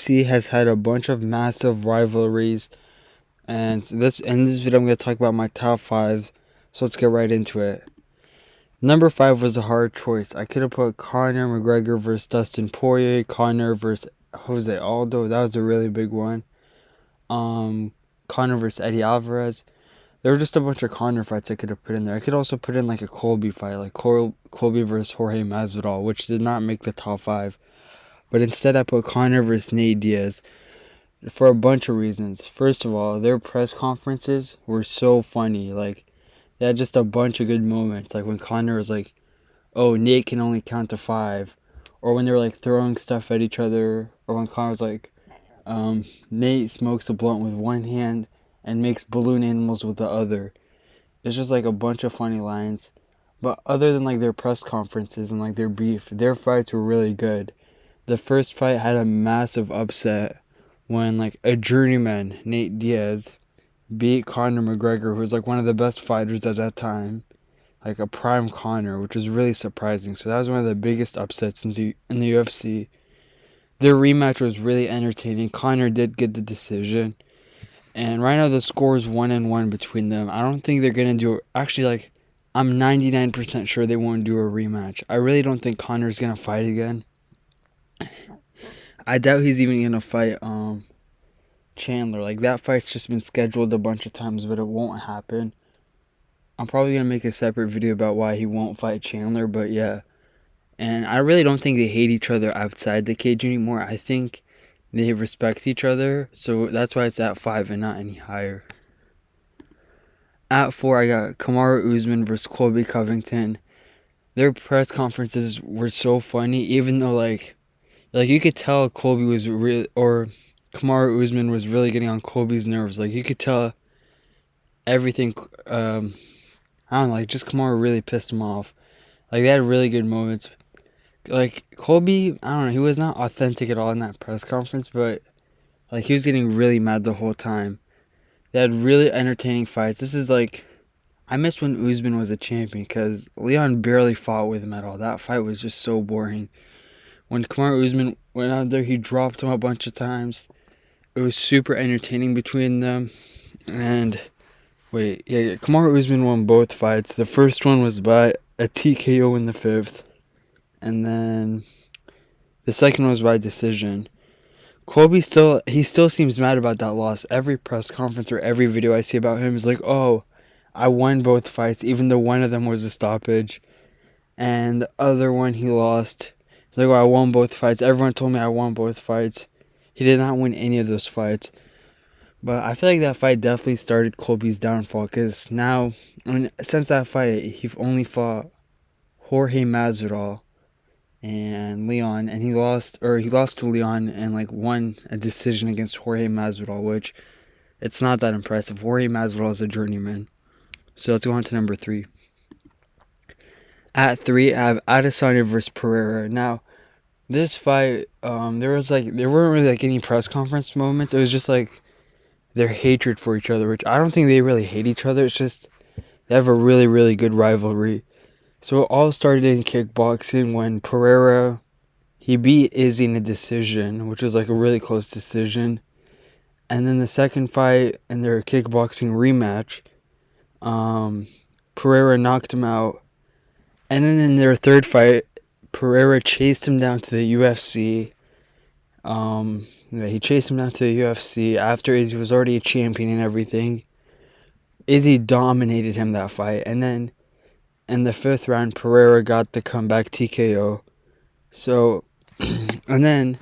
UFC has had a bunch of massive rivalries, and in this video I'm going to talk about my top 5. So let's get right into it. Number 5 was a hard choice. I could have put Conor McGregor versus Dustin Poirier, Conor versus Jose Aldo. That was a really big one. Conor versus Eddie Alvarez. There were just a bunch of Conor fights I could have put in there. I could also put in like a Colby fight, like Colby versus Jorge Masvidal, which did not make the top 5. But instead I put Conor versus Nate Diaz for a bunch of reasons. First of all, their press conferences were so funny. Like, they had just a bunch of good moments. Like when Conor was like, oh, Nate can only count to 5. Or when they were like throwing stuff at each other. Or when Conor was like, Nate smokes a blunt with one hand and makes balloon animals with the other. It's just like a bunch of funny lines. But other than like their press conferences and like their beef, their fights were really good. The first fight had a massive upset when like a journeyman, Nate Diaz, beat Conor McGregor, who was like one of the best fighters at that time, like a prime Conor, which was really surprising. So that was one of the biggest upsets in the UFC. Their rematch was really entertaining. Conor did get the decision, and right now the score is 1-1 between them. I don't think they're gonna do it. Actually, like, I'm 99% sure they won't do a rematch. I really don't think Conor's gonna fight again. I doubt he's even gonna fight Chandler. Like, that fight's just been scheduled a bunch of times, but it won't happen. I'm probably gonna make a separate video about why he won't fight Chandler, but yeah. And I really don't think they hate each other outside the cage anymore. I think they respect each other, so that's why it's at 5 and not any higher. At 4, I got Kamaru Usman versus Colby Covington. Their press conferences were so funny, even though like you could tell Colby was really, or Kamaru Usman was really getting on Colby's nerves. Like, you could tell everything. I don't know, like, just Kamaru really pissed him off. Like, they had really good moments. Like, Colby, I don't know, he was not authentic at all in that press conference, but like, he was getting really mad the whole time. They had really entertaining fights. This is like, I miss when Usman was a champion, because Leon barely fought with him at all. That fight was just so boring. When Kamaru Usman went out there, he dropped him a bunch of times. It was super entertaining between them. And Kamaru Usman won both fights. The first one was by a TKO in the 5th. And then the second one was by decision. Colby still seems mad about that loss. Every press conference or every video I see about him is like, oh, I won both fights, even though one of them was a stoppage. And the other one he lost. He's like, oh, I won both fights. Everyone told me I won both fights. He did not win any of those fights. But I feel like that fight definitely started Colby's downfall, because now, since that fight, he only fought Jorge Masvidal and Leon, and he lost to Leon and like won a decision against Jorge Masvidal, which it's not that impressive. Jorge Masvidal is a journeyman. So let's go on to number 3. At 3, I have Adesanya versus Pereira. Now, this fight, there weren't really like any press conference moments. It was just like their hatred for each other, which I don't think they really hate each other. It's just they have a really, really good rivalry. So it all started in kickboxing when Pereira, he beat Izzy in a decision, which was like a really close decision. And then the second fight in their kickboxing rematch, Pereira knocked him out. And then in their third fight, Pereira chased him down to the UFC. He chased him down to the UFC after Izzy was already a champion and everything. Izzy dominated him that fight. And then in the 5th round, Pereira got the comeback TKO. So, and then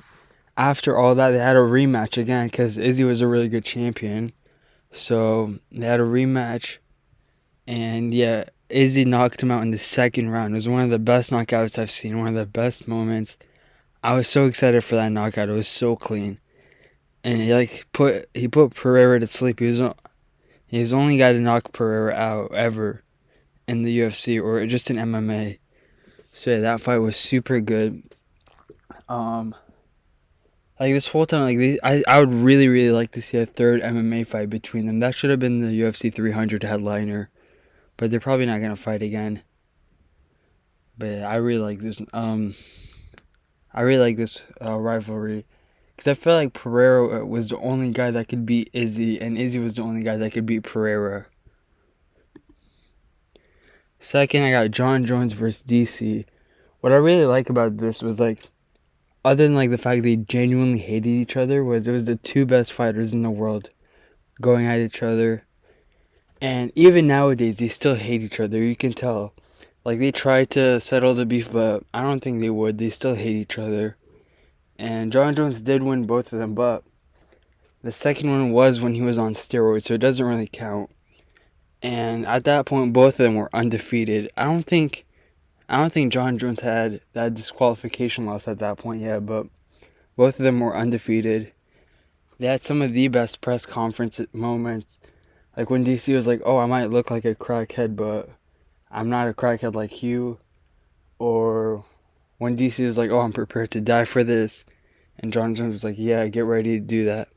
after all that, they had a rematch again, because Izzy was a really good champion. So they had a rematch. And yeah, Izzy knocked him out in the 2nd round. It was one of the best knockouts I've seen. One of the best moments. I was so excited for that knockout. It was so clean. And he put Pereira to sleep. He's only guy to knock Pereira out ever in the UFC or just in MMA. So yeah, that fight was super good. Like, this whole time, like, I would really, really like to see a third MMA fight between them. That should have been the UFC 300 headliner, but they're probably not gonna fight again. But yeah, I really like this. I really like this rivalry, Because I feel like Pereira was the only guy that could beat Izzy, and Izzy was the only guy that could beat Pereira. Second, I got John Jones versus DC. What I really like about this was, like, other than like the fact they genuinely hated each other, was it was the two best fighters in the world going at each other. And even nowadays, they still hate each other. You can tell. Like, they try to settle the beef, but I don't think they would. They still hate each other. And John Jones did win both of them, but the second one was when he was on steroids, so it doesn't really count. And at that point, both of them were undefeated. I don't think John Jones had that disqualification loss at that point yet, but both of them were undefeated. They had some of the best press conference moments. Like when DC was like, "Oh, I might look like a crackhead, but I'm not a crackhead like you." Or when DC was like, "Oh, I'm prepared to die for this." And John Jones was like, "Yeah, get ready to do that."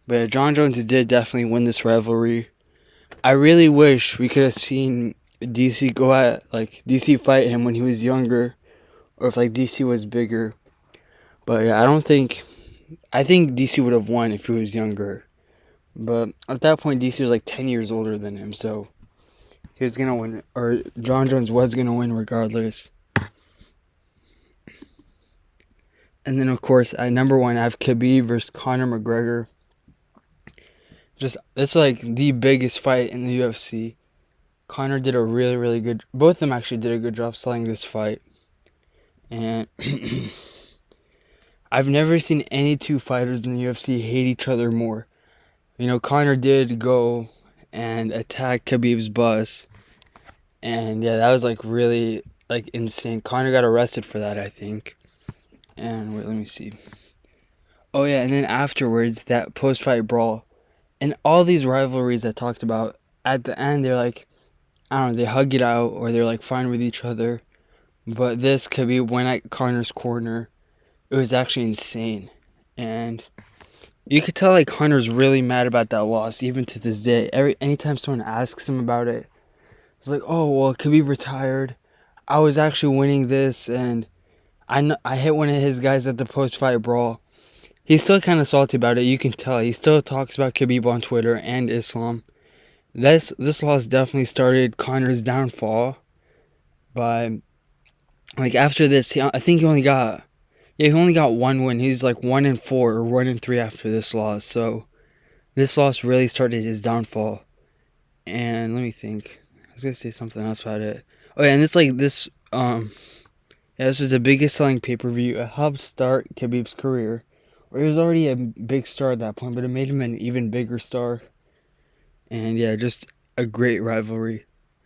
But John Jones did definitely win this rivalry. I really wish we could have seen DC go at, like, DC fight him when he was younger, or if, like, DC was bigger. But yeah, I think DC would have won if he was younger. But at that point, DC was like 10 years older than him, so he was gonna win, or John Jones was gonna win regardless. And then, of course, at number one, I have Khabib versus Conor McGregor. It's like the biggest fight in the UFC. Conor did a really, really good... Both of them actually did a good job selling this fight. And I've never seen any two fighters in the UFC hate each other more. You know, Conor did go and attack Khabib's bus. And yeah, that was like really like insane. Conor got arrested for that, I think. And wait, let me see. Oh yeah, and then afterwards, that post-fight brawl. And all these rivalries I talked about, at the end, they're like, I don't know, they hug it out, or they're like fine with each other. But this Khabib went at Conor's corner. It was actually insane. And you could tell like Conor's really mad about that loss, even to this day. Anytime someone asks him about it, it's like, oh, well, Khabib retired. I was actually winning this, and I hit one of his guys at the post-fight brawl. He's still kind of salty about it. You can tell. He still talks about Khabib on Twitter and Islam. This loss definitely started Conor's downfall. But like after this, I think he only got one win. He's like 1-4 or 1-3 after this loss. So this loss really started his downfall. And let me think. I was gonna say something else about it. Oh yeah, and it's like this. Yeah, this was the biggest selling pay-per-view. It helped start Khabib's career. Or he was already a big star at that point, but it made him an even bigger star. And yeah, just a great rivalry.